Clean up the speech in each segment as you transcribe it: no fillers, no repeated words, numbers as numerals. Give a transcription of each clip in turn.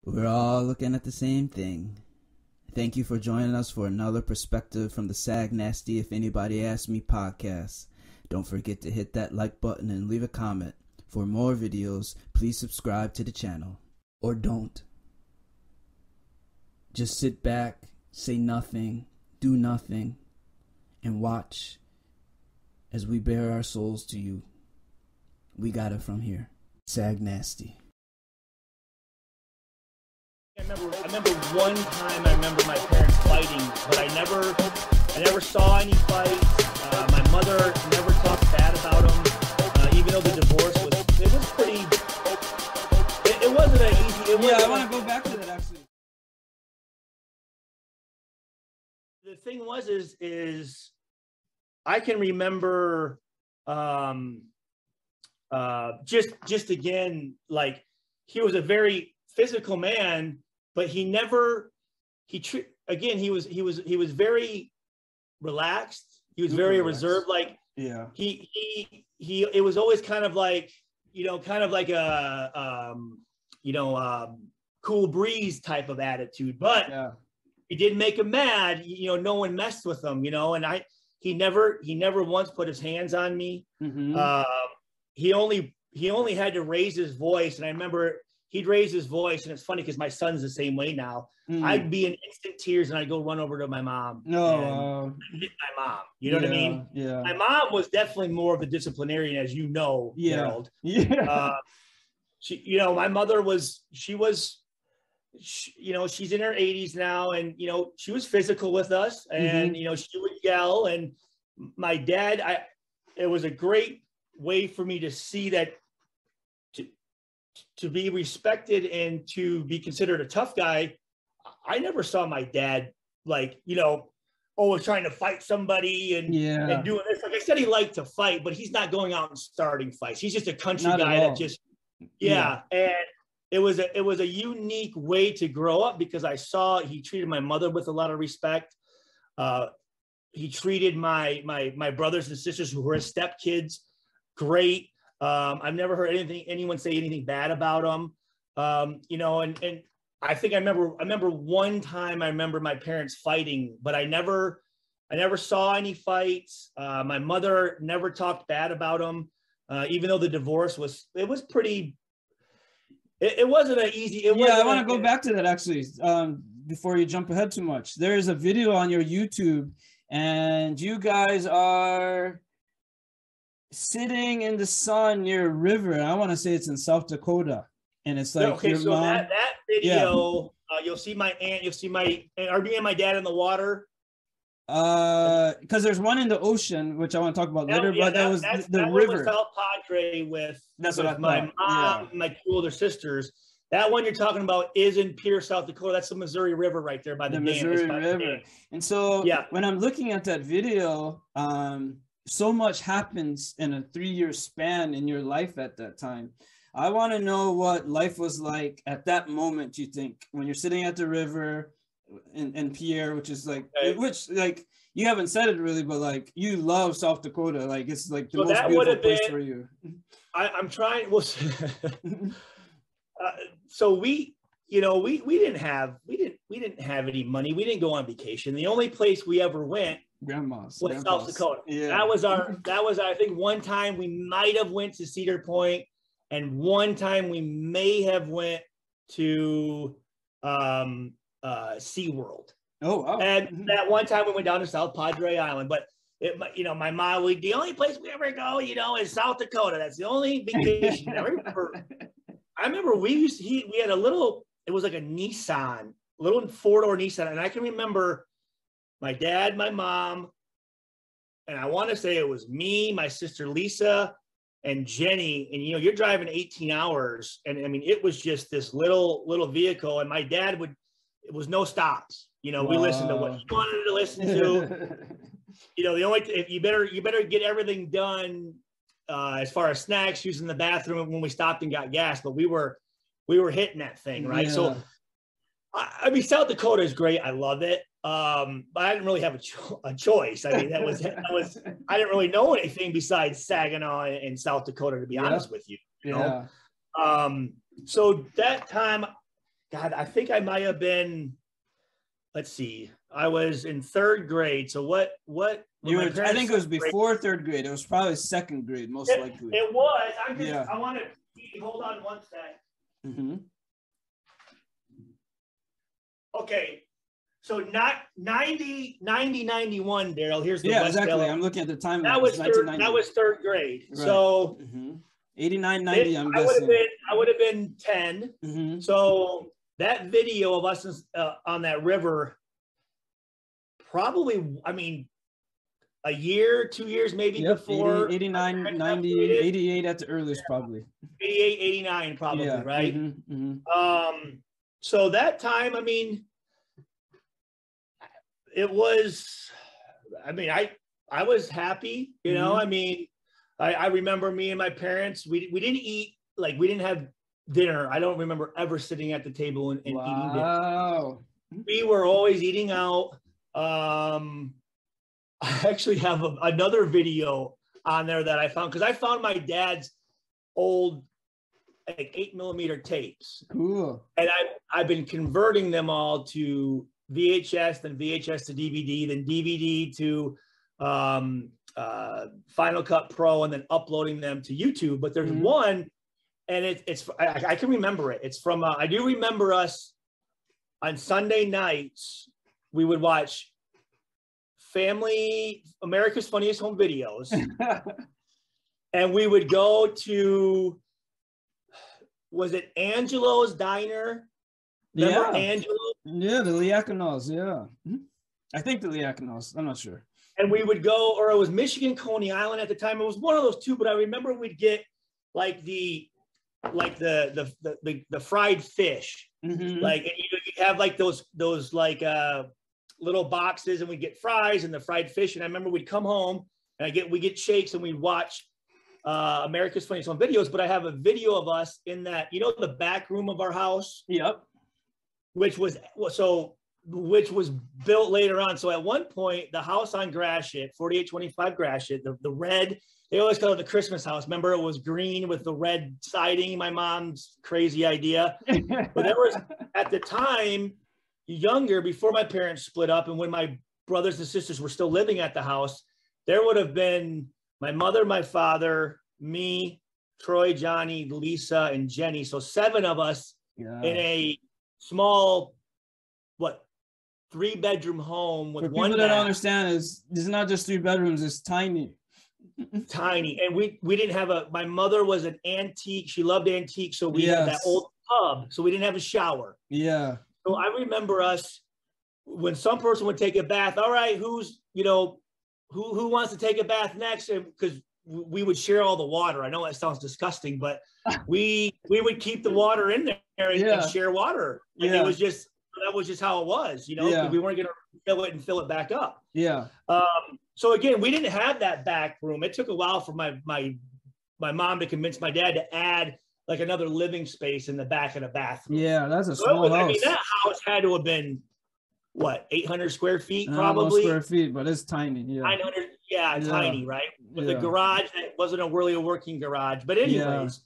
We're all looking at the same thing. Thank you for joining us for another perspective from the Sag Nasty If Anybody Asks Me podcast. Don't forget to hit that like button and leave a comment. For more videos, please subscribe to the channel. Or don't. Just sit back, say nothing, do nothing, and watch as we bare our souls to you. We got it from here. Sag Nasty. I remember one time I remember my parents fighting, but I never saw any fights. My mother never talked bad about them, even though the divorce was pretty. It wasn't an easy. I want to go back to that actually. The thing is I can remember, just again, like he was a very physical man, but he was very relaxed. He was very reserved. Like, yeah, it was always kind of like a, cool breeze type of attitude, but yeah. He did make him mad. No one messed with him, and he never once put his hands on me. Mm-hmm. He only had to raise his voice. And I remember he'd raise his voice, and it's funny because my son's the same way now. I'd be in instant tears and I'd go run over to my mom. No, hit my mom. You know what I mean? Yeah. My mom was definitely more of a disciplinarian, as you know, Harold. Yeah. My mother she's in her 80s now, and she was physical with us, and she would yell. And my dad, it was a great way for me to see that to be respected and to be considered a tough guy. I never saw my dad trying to fight somebody and doing this. Like I said, he liked to fight, but he's not going out and starting fights. He's just a country guy that just and it was a unique way to grow up, because I saw he treated my mother with a lot of respect. He treated my brothers and sisters who were his stepkids great. I've never heard anyone say anything bad about him. And I think I remember one time I remember my parents fighting, but I never saw any fights. My mother never talked bad about him, even though the divorce was pretty. It wasn't an easy. I want to go back to that actually, before you jump ahead too much. There is a video on your YouTube, and you guys are sitting in the sun near a river. I want to say it's in South Dakota, and it's like that video. You'll see my aunt. You'll see are me and my dad in the water. Because there's one in the ocean, which I want to talk about later. But that was the river. Was South Padre with my mom, and my two older sisters. That one you're talking about is in Pierce, South Dakota. That's the Missouri River right there by the dam. Missouri River. And so when I'm looking at that video, so much happens in a 3-year span in your life at that time. I want to know what life was like at that moment, you think, when you're sitting at the river in Pierre, which is like you haven't said it really, but like you love South Dakota. Like it's like the most beautiful place for you. I'm trying. Well, so we didn't have any money. We didn't go on vacation. The only place we ever went was South Dakota. Yeah. That was I think one time we might have went to Cedar Point, and one time we may have went to SeaWorld. Oh, wow. And that one time we went down to South Padre Island, but my mom, the only place we ever go, is South Dakota. That's the only vacation. I remember we had a little, it was like a Nissan, little 4-door Nissan. And I can remember my dad, my mom, and I want to say it was me, my sister Lisa, and Jenny. And, you're driving 18 hours. And I mean, it was just this little vehicle. And my dad it was no stops. We listened to what he wanted to listen to. The only, if you better get everything done as far as snacks, using the bathroom when we stopped and got gas, but we were hitting that thing, right? Yeah. So, I mean, South Dakota is great. I love it. But I didn't really have a choice. I mean, I didn't really know anything besides Saginaw and South Dakota, to be honest with you. You know? So that time, God, I think I might have been, let's see, I was in 3rd grade. So what I think it was before 3rd grade. It was probably 2nd grade, most likely. It was. I want to hold on one sec. Mm-hmm. Okay. So not 91, Daryl. Here's the West exactly. Delaware. I'm looking at the timeline. That was 3rd grade. Right. So 89, 90, I'm guessing. I would have been 10. Mm-hmm. So that video of us on that river, probably, I mean, a year, 2 years maybe before. 89, 90, 88 at the earliest, probably. 88, 89 probably, right? Mm-hmm, mm-hmm. So that time, I mean, it was, I mean, I was happy, you know, I mean, I remember me and my parents, we didn't eat, like we didn't have dinner. I don't remember ever sitting at the table and eating dinner. We were always eating out. I actually have another video on there that I found, because I found my dad's old like 8mm tapes. Cool. And I've been converting them all to VHS, then VHS to DVD, then DVD to Final Cut Pro, and then uploading them to YouTube. But there's one, and I can remember it. It's from I do remember us on Sunday nights. We would watch America's Funniest Home Videos, and we would go to, was it Angelo's Diner? Remember Angelo? Yeah, the Liaconos, yeah. I think the Liaconos, I'm not sure. And we would go, or it was Michigan Coney Island at the time. It was one of those two, but I remember we'd get like the fried fish. Like, and you'd have like those like little boxes, and we'd get fries and the fried fish. And I remember we'd come home and we get shakes, and we'd watch America's Funniest Home Videos. But I have a video of us in that, you know, the back room of our house. Yep. Which was built later on. So at one point, the house on Gratiot, 4825 Gratiot, the red, they always call it the Christmas house. Remember, it was green with the red siding, my mom's crazy idea. But there was, at the time, younger, before my parents split up, and when my brothers and sisters were still living at the house, there would have been my mother, my father, me, Troy, Johnny, Lisa, and Jenny. So 7 of us in a small, 3-bedroom home with one. People that don't understand is it's not just 3 bedrooms; it's tiny. Tiny, and we didn't have my mother was an antique. She loved antiques, so we had that old tub. So we didn't have a shower. Yeah. So I remember us when some person would take a bath. All right, who wants to take a bath next? Because we would share all the water. I know that sounds disgusting, but we would keep the water in there and share water. And it was just, that was just how it was, you know, we weren't going to fill it back up. Yeah. So again, we didn't have that back room. It took a while for my mom to convince my dad to add like another living space in the back of the bathroom. Yeah, that's a small house. I mean, that house had to have been 800 square feet probably. Square feet, but it's tiny. Yeah. 900, tiny, right? With the garage, that wasn't really a working garage. But anyways,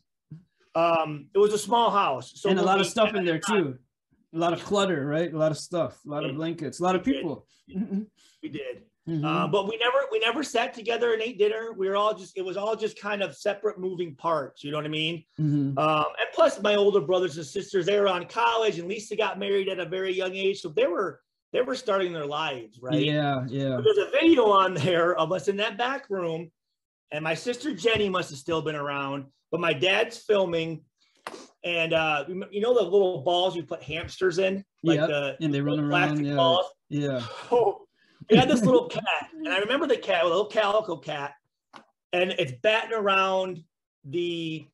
it was a small house. So and a lot of stuff in there too. A lot of clutter, right? A lot of stuff, a lot of blankets, a lot of people. We did. But we never sat together and ate dinner. It was all just kind of separate moving parts. You know what I mean? And plus my older brothers and sisters, they were on college, and Lisa got married at a very young age. So they were starting their lives, right? Yeah. But there's a video on there of us in that back room, and my sister Jenny must have still been around, but my dad's filming. And you know the little balls you put hamsters in, like and they run around. Balls? Yeah. Oh, we had this little cat, and I remember the cat, a little calico cat, and it's batting around the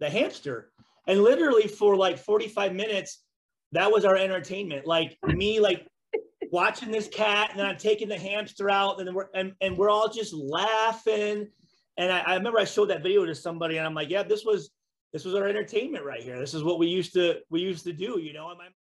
hamster. And literally for like 45 minutes, that was our entertainment. Like me, like watching this cat, and then I'm taking the hamster out, and we're all just laughing. And I remember I showed that video to somebody, and I'm like, yeah, this was our entertainment right here. This is what we used to do, you know. And